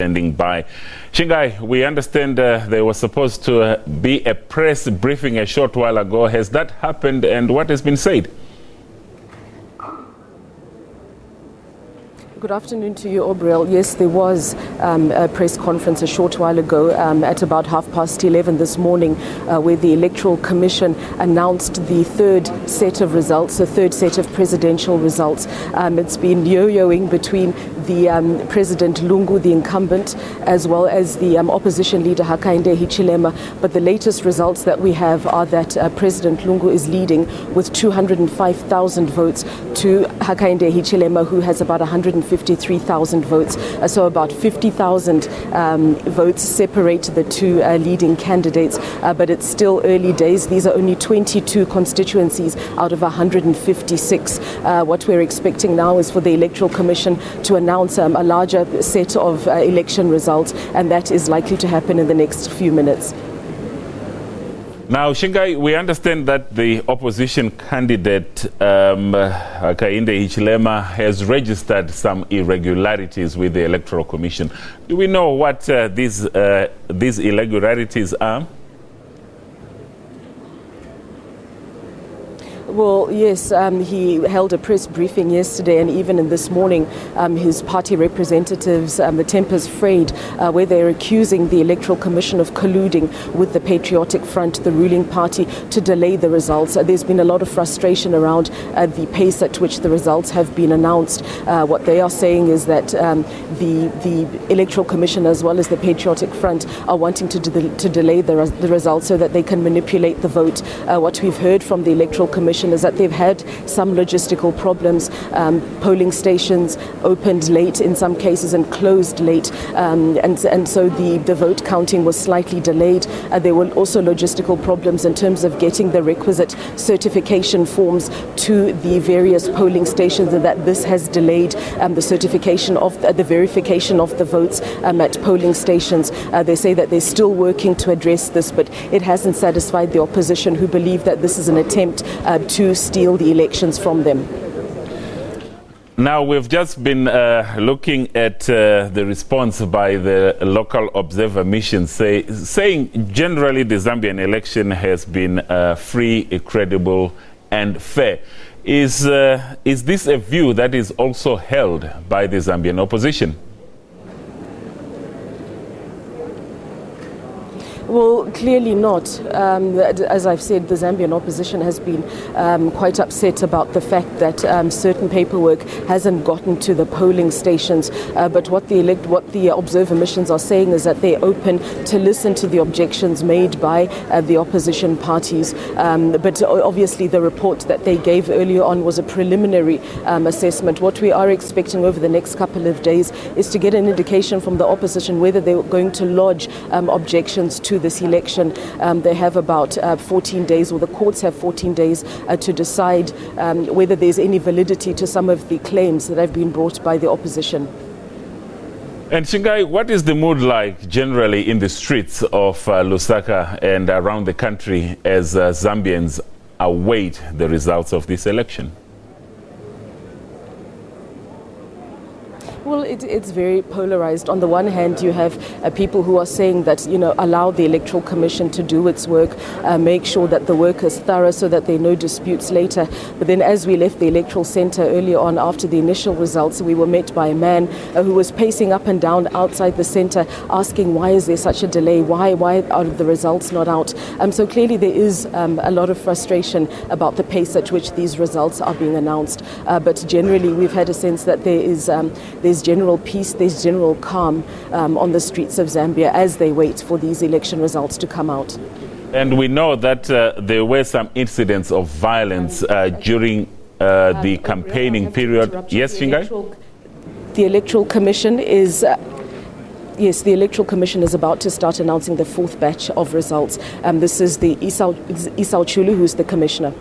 Standing by. Shingai, we understand there was supposed to be a press briefing a short while ago. Has that happened, and what has been said? Good afternoon to you, Obriel. Yes, there was a press conference a short while ago at about 11:30 this morning where the Electoral Commission announced the third set of results, the third set of presidential results. It's been yo-yoing between the President Lungu, the incumbent, as well as the opposition leader Hakainde Hichilema. But the latest results that we have are that President Lungu is leading with 205,000 votes to Hakainde Hichilema, who has about 153,000 votes. So about 50,000 votes separate the two leading candidates. But it's still early days. These are only 22 constituencies out of 156. What we're expecting now is for the Electoral Commission to announce a larger set of election results, and that is likely to happen in the next few minutes. Now, Shingai, we understand that the opposition candidate, Hakainde Hichilema, has registered some irregularities with the Electoral Commission. Do we know what these irregularities are? Well, yes, he held a press briefing yesterday, and even in this morning, his party representatives, the tempers frayed, where they're accusing the Electoral Commission of colluding with the Patriotic Front, the ruling party, to delay the results. There's been a lot of frustration around the pace at which the results have been announced. What they are saying is that the Electoral Commission, as well as the Patriotic Front, are wanting to delay the results so that they can manipulate the vote. What we've heard from the Electoral Commission is that they've had some logistical problems. Polling stations opened late in some cases and closed late, and so the vote counting was slightly delayed. There were also logistical problems in terms of getting the requisite certification forms to the various polling stations, and that this has delayed the certification of the verification of the votes at polling stations. They say that they're still working to address this, but it hasn't satisfied the opposition, who believe that this is an attempt to steal the elections from them. Now, we've just been looking at the response by the local observer mission saying generally the Zambian election has been free, credible and fair. Is this a view that is also held by the Zambian opposition? Well, clearly not. As I've said, the Zambian opposition has been quite upset about the fact that certain paperwork hasn't gotten to the polling stations. But what the observer missions are saying is that they're open to listen to the objections made by the opposition parties. But obviously the report that they gave earlier on was a preliminary assessment. What we are expecting over the next couple of days is to get an indication from the opposition whether they're going to lodge objections to this election. They have about 14 days, or the courts have 14 days to decide whether there's any validity to some of the claims that have been brought by the opposition. And Shingai, what is the mood like generally in the streets of Lusaka and around the country as Zambians await the results of this election? Well, it's very polarized. On the one hand, you have people who are saying that, allow the Electoral Commission to do its work, make sure that the work is thorough so that there are no disputes later. But then as we left the electoral center earlier on after the initial results, we were met by a man who was pacing up and down outside the center asking, why is there such a delay? Why are the results not out? So clearly there is a lot of frustration about the pace at which these results are being announced. But generally, we've had a sense that there's general peace, there's general calm on the streets of Zambia as they wait for these election results to come out. And we know that there were some incidents of violence during the campaigning period. Yes, Shingai? The Electoral Commission is... Yes, the Electoral Commission is about to start announcing the fourth batch of results. This is the Isao Chulu, who's the commissioner.